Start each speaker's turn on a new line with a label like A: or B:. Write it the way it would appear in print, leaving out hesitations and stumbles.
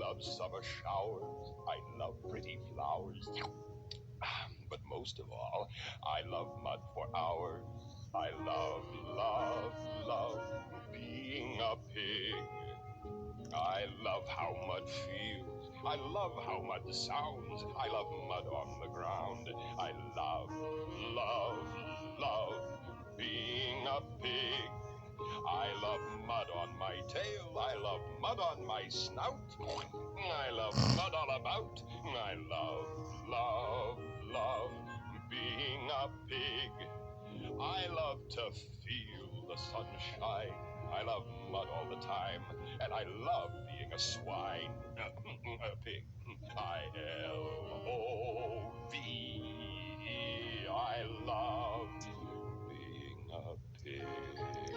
A: love summer showers. I love pretty flowers. But most of all, I love mud for hours. I love being a pig. I love how mud feels. I love how mud sounds. I love mud on the ground. I love being a pig. I love mud on my tail. I love mud on my snout. I love mud all about. I love being a pig. I love to feel the sunshine. I love mud all the time, and I love being a swine. A pig. I-L-O-V. I love being a pig.